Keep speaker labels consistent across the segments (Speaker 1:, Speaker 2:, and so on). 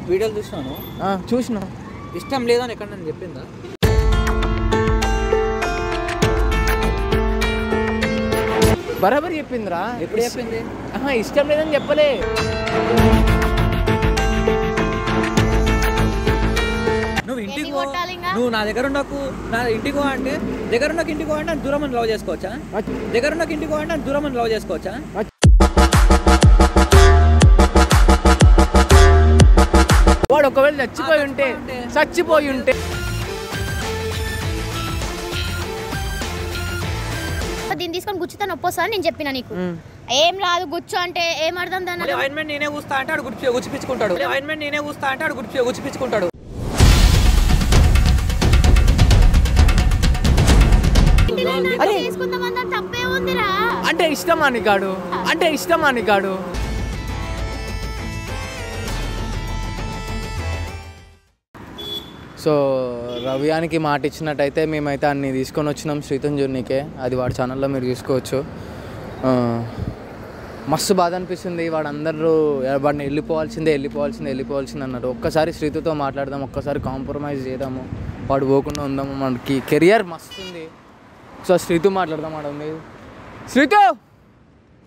Speaker 1: వీడియోలు చూసినాను.
Speaker 2: చూసిన.
Speaker 1: ఇష్టం లేదని ఎక్కడ నన్ను చెప్పిందా?
Speaker 2: బరాబర్ చెప్పిందిరా.
Speaker 1: ఎప్పుడు చెప్పింది?
Speaker 2: ఇష్టం లేదని చెప్పలే.
Speaker 1: నువ్వు ఇంటికి నువ్వు నా దగ్గర ఉండకు, నా ఇంటికి అంటే దగ్గర ఉన్నకి ఇంటికి అంటే దూరం అని లవ్ చేసుకోవచ్చా? దగ్గర ఉన్నకి ఇంటికి అంటే దూరం అని లవ్ చేసుకోవచ్చా?
Speaker 2: వాడు ఒకవేళ చచ్చిపోయి ఉంటే
Speaker 3: దీన్ని తీసుకొని గుచ్చుతా నొప్పొస్తా నేను చెప్పిన నీకు. ఏం రాదు గుచ్చు అంటే ఏం అర్థం దాని?
Speaker 1: ఆయింట్మెంట్ నేనే కూస్తా అంటే ఆడు గుచ్చిపించుకుంటాడు. ఆయింట్మెంట్ నేనే కూస్తా అంటే ఆడు గుచ్చిపించుకుంటాడు.
Speaker 2: అంటే ఇష్టమాని కాడు. సో రవ్యానికి మాట ఇచ్చినట్టయితే మేమైతే అన్ని తీసుకొని వచ్చినాం శ్రీతంజునికే. అది వాడి ఛానల్లో మీరు చూసుకోవచ్చు. మస్తు బాధ అనిపిస్తుంది. వాడందరూ వాడిని వెళ్ళిపోవాల్సిందే అన్నాడు. ఒక్కసారి శ్రీతుతో మాట్లాడదాం, ఒక్కసారి కాంప్రమైజ్ చేద్దాము, వాడు పోకుండా ఉందాము, మనకి కెరియర్ మస్తు ఉంది. సో శ్రీతు మాట్లాడదాం. వాడు ఉంది. శ్రీతు,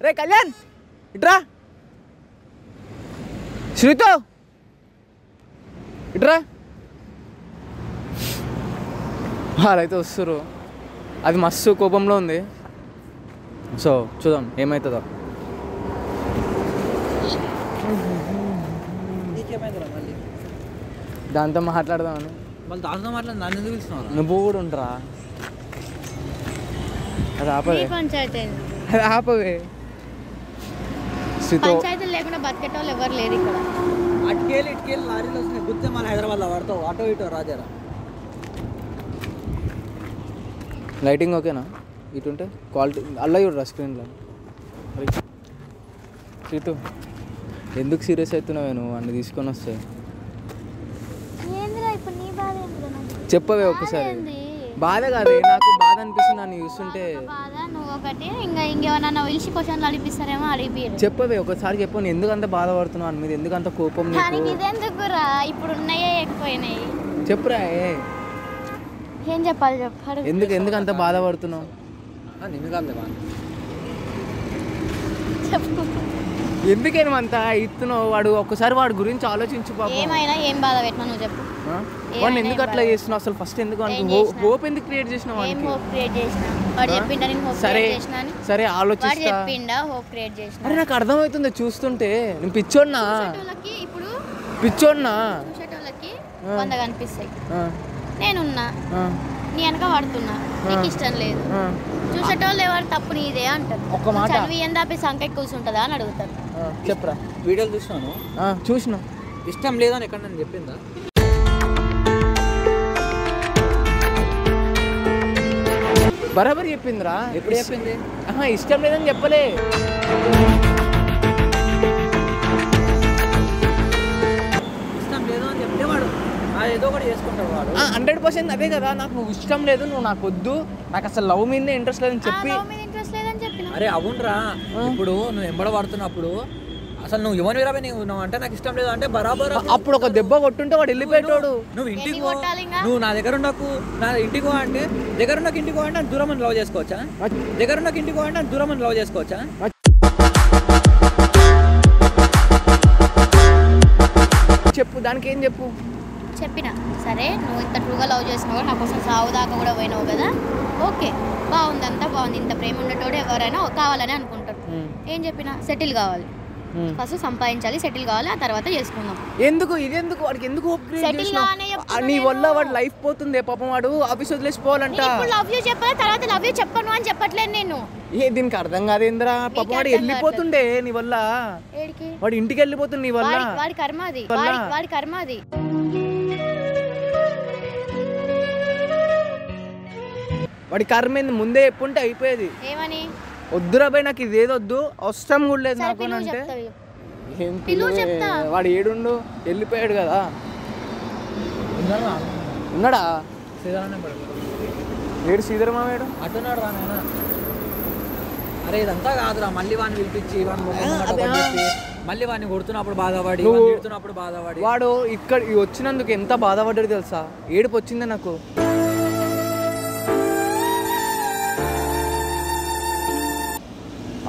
Speaker 2: రే కళ్యాణ్ ఇట్రా. శ్రీతు ఇట్రా. వాళ్ళైతే వస్తారు. అది మస్తు కోపంలో ఉంది. సో చూద్దాం ఏమవుతుందో. దాంతో మాట్లాడదామని.
Speaker 1: వాళ్ళు దాంతో మాట్లాడి నన్ను ఎందుకు పిలుస్తున్నావు?
Speaker 2: నువ్వు కూడా ఉండరా. అది ఆపవే.
Speaker 3: పంచాయతీలు లేకుండా బతికేటోళ్ళు ఎవరు లేరు ఇక్కడ.
Speaker 1: ఇటుకేళ్ళు లారీలు వస్తున్నాయి. గుర్తే మన హైదరాబాద్లో వాడతావు ఆటో ఇటో రాజారా.
Speaker 2: లైటింగ్ ఓకేనా? ఇటుంటే క్వాలిటీ అలా చూడరా స్క్రీన్లో. శ్రీతు ఎందుకు సీరియస్ అవుతున్నావే నువ్వు? అన్ని తీసుకొని వస్తాయి. చెప్పవే ఒక్కసారి. బాధ కాదు, నాకు బాధ అనిపిస్తుంది నన్ను చూస్తుంటే. చెప్పవే ఒకసారి చెప్పు. ఎందుకు అంత బాధపడుతున్నావు అని మీద? ఎందుకు అంత కోపం? చెప్పురా.
Speaker 3: ఏం చెప్పాలి చెప్పాడు.
Speaker 2: ఎందుకు అంత బాధపడుతున్నావు? ఎందుకేమో అంత ఇస్తున్నావు? వాడు ఒక్కసారి వాడి గురించి ఆలోచించు.
Speaker 3: ఏమైనా ఏం బాధ పెట్టినా నువ్వు చెప్పు.
Speaker 2: వాడిని ఎందుకు అట్లా చేస్తున్నావు అసలు? ఫస్ట్ ఎందుకు హోప్ ఎందుకు క్రియేట్ చేసినావు? సరే ఆలోచిస్తా. అరే నాకు అర్థమవుతుంది చూస్తుంటే. నేను పిచ్చోడ్నా?
Speaker 3: కనిపిస్తాయి. నేనున్నా, నీ వెనక పడుతున్నా, నీకు ఇష్టం లేదు. చూసేటోళ్ళు ఎవరు తప్పు నీదే అంటారు. చదివి ఏందాపి సంఖ్య కూర్చుంటుందా అని అడుగుతారు.
Speaker 2: చెప్పరా.
Speaker 1: వీడియోలు చూసిన. ఇష్టం లేదని ఎక్కడ నన్ను చెప్పిందా?
Speaker 2: బరాబర్ చెప్పిందిరా.
Speaker 1: ఎప్పుడు చెప్పింది?
Speaker 2: ఇష్టం లేదని చెప్పలే.
Speaker 1: ఇష్టం లేదు అని చెప్తే వాడు ఏదో ఒకటి చేసుకుంటాడు. వాడు
Speaker 2: 100% అదే కదా. నాకు నువ్వు ఇష్టం లేదు, నువ్వు నాకు వద్దు, నాకు అసలు లవ్ మీదే ఇంట్రెస్ట్ లేదని చెప్పి.
Speaker 1: అరే అవునరా, ఇప్పుడు నువ్వు ఎంబడ పడుతున్నప్పుడు అసలు నువ్వు ఎవరి విరాబే నువ్వు అంటే నాకు ఇష్టం లేదు అంటే బరాబర్.
Speaker 2: అప్పుడు ఒక దెబ్బ కొట్టుంటే వాడు వెళ్ళిపోయాడు.
Speaker 1: నువ్వు ఇంటికి నువ్వు నా దగ్గర ఉండకు, నా ఇంటికి అంటే దగ్గర ఉన్నకి ఇంటికి అంటే దూరం అని లవ్ చేసుకోవచ్చా? దగ్గర ఉన్నకి ఇంటికి అంటే దూరం అని లవ్ చేసుకోవచ్చా?
Speaker 2: చెప్పు, దానికి ఏం చెప్పు.
Speaker 3: చెప్పిన సరే, నువ్వు ఇంత ట్రూగా లవ్ చేసినావు, నా కోసం సాగు దాకా కూడా పోయినావు కదా, ఓకే బాగుంది, అంతా బాగుంది. ఇంత ప్రేమ ఉండేటోడు ఎవరైనా కావాలని అనుకుంటారు. ఏం చెప్పినా సెటిల్ కావాలి, ఫస్ట్ సంపాదించాలి, సెటిల్ కావాలి, ఆ తర్వాత చేసుకుందాం.
Speaker 2: ఎందుకు ఇదెందుకు? వాడికి ఎందుకు నీ వల్ల వాడు లైఫ్ పోతుంది. పాపం వాడు ఆఫీస్ వదిలేసిపోవాలంట.
Speaker 3: లవ్ యూ చెప్పాలి, తర్వాత లవ్ యూ చెప్పను అని చెప్పట్లేదు నేను.
Speaker 2: దీనికి అర్థం కాదేంద్రా? పాపం వాడు వెళ్ళిపోతుండే నీ వల్ల. వాడు ఇంటికి వెళ్ళిపోతుంది నీ వల్ల.
Speaker 3: వాడి కర్మ అది, వాడి కర్మ అది.
Speaker 2: వాడి కర్మ ముందే ఎప్పుంటే అయిపోయేది.
Speaker 3: ఏమని?
Speaker 2: వద్దురా బాయ్, నాకు ఇదేదో వద్దు, అవసరం కూడా లేదు నాకు అంటే. వాడు ఏడుండు, వెళ్ళిపోయాడు కదా. ఉన్నాడా? ఏడు శ్రీధరమా వేడు
Speaker 1: అట్టున్నాడు రా నాయన. అరే ఇదంతా కాదురా, మళ్ళీ వాడిని పిలిపించి మళ్ళీ వాడిని కొడుతున్నప్పుడు బాధపడి కొడుతున్నప్పుడు బాధపడి
Speaker 2: వాడు ఇక్కడ వచ్చినందుకు ఎంత బాధపడ్డాడు తెలుసా? ఏడుపు వచ్చింది నాకు.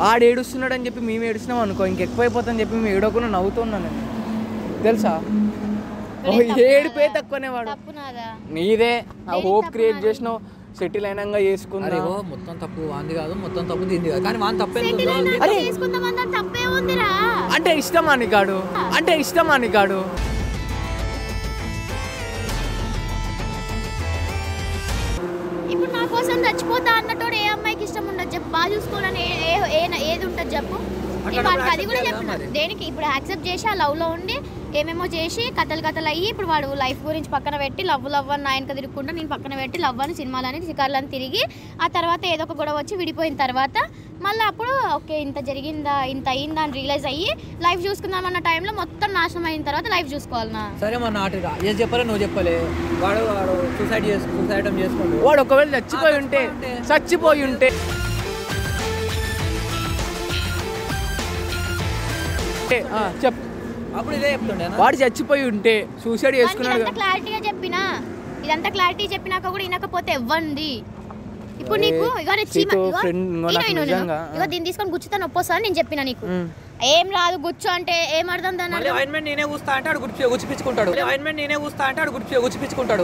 Speaker 2: ఆడు ఏడుస్తున్నాడు అని చెప్పి మేము ఏడుస్తున్నాం అనుకో, ఇంకెక్కువైపోతుందని చెప్పి మేము ఏడవకుండా నవ్వుతున్నాను నేను తెలుసా. ఏడిపోయి తక్కువనే వాడు. నీదే ఆ హోప్ క్రియేట్ చేసినావు, సెటిల్ అయినాక చేసుకున్నా.
Speaker 1: మొత్తం తప్పు వాంది కాదు, మొత్తం తప్పు దీంది కాదు, కానీ వాని తప్పే.
Speaker 2: అంటే ఇష్టమా నీకాడు? అంటే ఇష్టమా నీకాడు?
Speaker 3: ఇప్పుడు నా కోసం చచ్చిపోతా అన్నట్టు ఏ అమ్మాయికి ఇష్టం ఉండదు చెప్పు? బాగా చూసుకోవాలని ఏది ఉంటుంది చెప్పు? వాడికి అది కూడా చెప్పిన దేనికి ఇప్పుడు యాక్సెప్ట్ చేసి ఆ లవ్లో ఉండి ఏమేమో చేసి కథలు అయ్యి ఇప్పుడు వాడు లైఫ్ గురించి పక్కన పెట్టి లవ్ అని నాయనక తిరుగుకుంటా నేను పక్కన పెట్టి లవ్ అని సినిమాలని షికార్లని తిరిగి ఆ తర్వాత ఏదో ఒక గొడవ వచ్చి విడిపోయిన తర్వాత మళ్ళీ అప్పుడు ఓకే ఇంత జరిగిందా ఇంత అయిందా అని రియలైజ్ అయ్యి లైఫ్ చూసుకుందాం అన్న టైంలో మొత్తం నాశనం అయిన తర్వాత లైఫ్ చూసుకోవాలన్నా?
Speaker 1: సరే మన నాటుగా ఏం చెప్పలే, నువ్వు చెప్పలే. వాడు సూసైడ్ చేసుకోండి.
Speaker 2: వాడు ఒకవేళ చచ్చిపోయి ఉంటే చెప్పు.
Speaker 1: అప్పుడు ఇదే చెప్తుండే
Speaker 2: వాడు చచ్చిపోయి ఉంటే సూసైడ్ చేసుకున్నాడు.
Speaker 3: క్లారిటీగా చెప్పినా, ఇదంతా క్లారిటీ చెప్పినాక కూడా వినకపోతే ఇవ్వండి. ఇప్పుడు నీకు దీన్ని తీసుకొని గుచ్చుతా నొప్పొస్తుంది నేను చెప్పినా నీకు. ఏం రాదు గుచ్చు అంటే ఏం అర్థం దాని?
Speaker 1: ఆయింట్మెంట్ నేనే కూస్తా అంటే ఆడు గుచ్చిపించుకుంటాడు. ఆయింట్మెంట్ నేనే కూస్తా అంటే ఆడు గుచ్చిపించుకుంటాడు.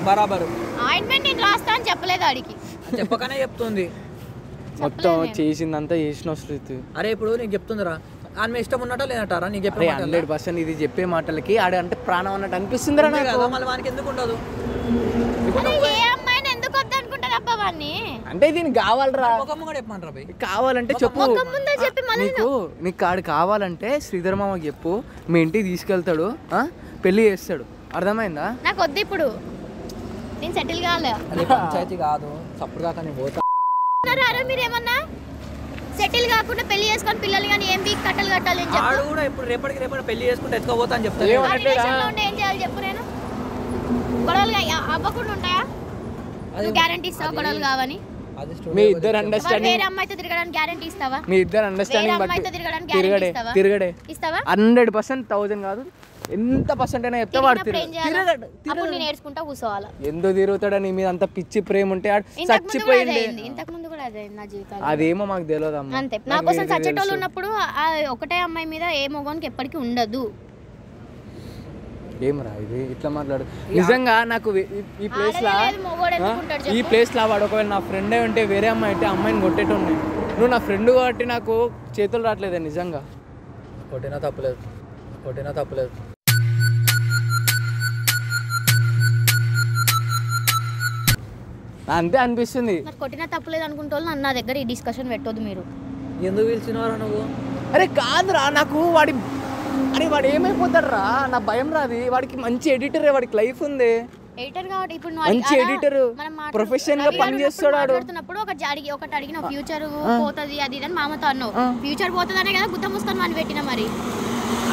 Speaker 1: బరాబరు
Speaker 3: ఆయింట్మెంట్ నేను రాస్తా అని చెప్పలేదు ఆడికి,
Speaker 1: చెప్పకనే చెప్తుంది.
Speaker 2: మొత్తం చేసిందంతా చేసిన శృతి.
Speaker 1: అరే ఇప్పుడు నీకు చెప్తుందిరా ఆమె ఇష్టం ఉన్నట్ట లేనటారా? నీకు చెప్పే
Speaker 2: 100% ఇది చెప్పే మాటలకి ఆడ అంటే ప్రాణం అన్నట్టు అనిపిస్తుందిరా నాకు.
Speaker 1: మళ్ళీ వానికి ఎందుకు ఉండదు?
Speaker 2: అంటే దీనికి కావాలరా, కావాలంటే చెప్పు. నీకు కాడు కావాలంటే శ్రీధర్ మామకి చెప్పు, మీ ఇంటికి తీసుకెళ్తాడు, పెళ్లి చేస్తాడు. అర్థమైందా?
Speaker 3: నాకు వద్దు ఇప్పుడు, నేను సెటిల్ కాలే.
Speaker 1: పంచాయతీ కాదు సప్పుడు కాక నేను పోతా.
Speaker 3: మీరేమన్నా సెటిల్ కాకుండా పెళ్లి చేసుకొని పిల్లలు కానీ ఏం వీక్ కట్టలు కట్టాలి అని
Speaker 1: చెప్పాడు కూడా. ఇప్పుడు రేపటికి పెళ్లి చేసుకుంటే ఎత్తుకోపోతా అని చెప్తాను.
Speaker 3: ఏం చేయాలి చెప్పు? నేను గొడవలు అవ్వకుండా ఉంటాయా? నువ్వు గ్యారంటీ ఇస్తావా గొడవలు కావని?
Speaker 2: మీ ఇద్దరు అండర్స్టాండింగ్.
Speaker 3: వేరే అమ్మాయితో తిరగడానికి గ్యారంటీ ఇస్తావా?
Speaker 2: మీ ఇద్దరు అండర్స్టాండింగ్
Speaker 3: అమ్మాయితో తిరగడానికి గ్యారంటీ ఇస్తావా?
Speaker 2: తిరగడే
Speaker 3: ఇస్తావా?
Speaker 2: 100%, 1000 కాదు, ఎంత పర్సెంట్ అయినా చెప్తే వాడు
Speaker 3: తిరగడు. అప్పుడు నేను ఏడ్చుకుంటా కూర్చోవాలా?
Speaker 2: ఎందుకు తిరుగుతాడా? నీ మీద అంత పిచ్చి ప్రేమ ఉంటే చచ్చిపోయింది.
Speaker 3: ఇంతకు ముందు కూడా అదే నా జీవితంలో.
Speaker 2: అదేమో మాకు తెలియదమ్మా.
Speaker 3: అంతే, నా కోసం చచ్చేటోళ్ళు ఉన్నప్పుడు ఒకటే అమ్మాయి మీద ఏ మొగానికి ఎప్పటికీ ఉండదు.
Speaker 2: ఏమరా ఇది ఇట్లా మాట్లాడు? నిజంగా నాకు ఈ ప్లేస్ లా వాడు ఒకవేళ నా ఫ్రెండ్ అయి ఉంటే వేరే అమ్మాయి అయితే అమ్మాయిని కొట్టేటోండి. నువ్వు నా ఫ్రెండ్ కాబట్టి నాకు చేతులు రావట్లేదే. నిజంగా
Speaker 1: కొట్టినా తప్పులేదు.
Speaker 2: అంతే అనిపిస్తుంది.
Speaker 3: కొట్టినా తప్పులేదు అనుకుంటే నా దగ్గర ఈ డిస్కషన్ పెట్టొద్దు మీరు.
Speaker 1: ఎందుకు పిలిచినవారా నువ్వు?
Speaker 2: అరే కాదురా, నాకు వాడు ఏమైపోతాడు రా, నా భయం రాది. వాడికి మంచి ఎడిటర్, వాడికి లైఫ్ ఉంది.
Speaker 3: ఎడిటర్ కాబట్టి ఇప్పుడు
Speaker 2: మంచి ఎడిటర్, ప్రొఫెషనల్ గా పని చేస్తాడు.
Speaker 3: ఒకటి అడిగిన ఫ్యూచర్ పోతుంది అది అని మామతో అన్నావు. ఫ్యూచర్ పోతుందనే కదా గుత్త ముస్తాను అని పెట్టినా. మరి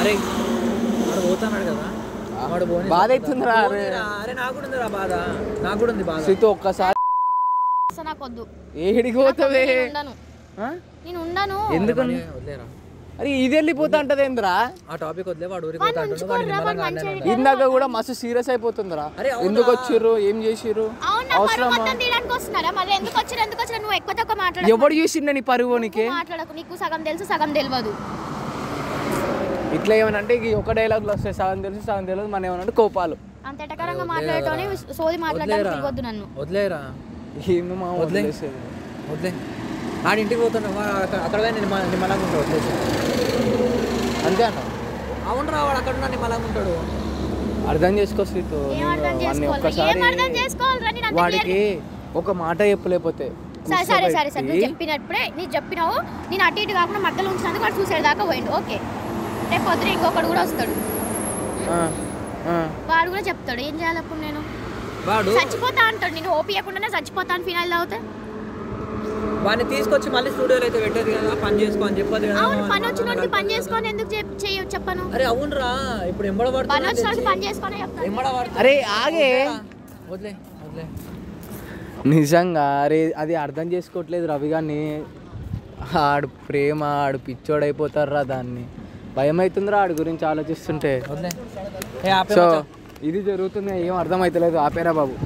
Speaker 1: అరే వాడు పోతున్నాడు కదా,
Speaker 2: బాధ అవుతుందిరా.
Speaker 1: అరే నాకు కూడా ఉందిరా బాధ, నాకు కూడా ఉంది బాధ.
Speaker 2: సీతో ఒక్కసారి
Speaker 3: నాకు వద్దు.
Speaker 2: ఏడికి పోతావే?
Speaker 3: నేను ఉండను.
Speaker 2: ఎందుకని? అరే ఇది వెళ్ళిపోతా అంటది ఏంద్రా?
Speaker 1: ఆ టాపిక్ వదిలే, వాడు ఊరికి పోతాడు.
Speaker 2: ఇందాక కూడా మస్తు సీరియస్ అయిపోతుందిరా. ఎందుకు వచ్చిర్రు, ఏం చేసిర్రు? ఎవడు చూసిండ నీ పరువు? నీకే
Speaker 3: నీకు సగం తెలుసు సగం తెలియదు.
Speaker 2: ఇట్లా ఏమనంటే ఒక డైలాగ్ లో వస్తాయి, సగం తెలుసు సగం తెలియదు. మన ఏమనంటే కోపాలు
Speaker 3: అంత ఎటకరంగా మాట్లాడటోని సోది మాట్లాడడానికి వద్దు. నన్ను
Speaker 1: వదిలేరా.
Speaker 2: ఏమి మా వదిలేసేది?
Speaker 1: వదిలే. ఆడి ఇంటికి పోతున్నా అక్కడ నిమ్మలంగా ఉంటాడు. వదిలేసి
Speaker 2: అంతే అన్న.
Speaker 1: అవునరా, వాడు అక్కడ ఉన్నా నిమ్మలంగా ఉంటాడు.
Speaker 2: అర్థం చేసుకో శ్రీతో. ఒక్కసారి వాడికి ఒక మాట చెప్పలేకపోతే
Speaker 3: సరే నువ్వు చెప్పినప్పుడే నీకు చెప్పినావు. నేను అటు ఇటు కాకుండా మధ్యలో ఉంచినందుకు వాడు చూసాడు దాకా పోయిండు. ఓకే, రేపు పొద్దున ఇంకొకడు కూడా వస్తాడు, వాడు కూడా చెప్తాడు. ఏం చేయాలి అప్పుడు? నేను చచ్చిపోతా అంటాడు. నేను ఓపియకుండానే చచ్చిపోతాను ఫినాయిల్ అవుతా.
Speaker 1: వాడిని తీసుకొచ్చి మళ్ళీ స్టూడియోలో అయితే పెట్టేది కదా, పని చేసుకో అని చెప్పదు కదా.
Speaker 3: అవును, పని వచ్చినోడికి పని చేసుకొని ఎందుకు చెప్పను?
Speaker 1: అరే అవునరా, ఇప్పుడు ఎంబడబడుతుంది.
Speaker 3: పని వచ్చినోడికి పని చేసుకొని చెప్తాను.
Speaker 2: అరే ఆగే,
Speaker 1: వదిలే
Speaker 2: నిజంగా అరే అది అర్థం చేసుకోవట్లేదు రవి గారిని. ఆడు ప్రేమ ఆడు పిచ్చోడైపోతారా, దాన్ని భయం అవుతుందిరా ఆడి గురించి ఆలోచిస్తుంటే. సో ఇది జరుగుతుంది, ఏం అర్థమవుతలేదు. ఆపేరా బాబు.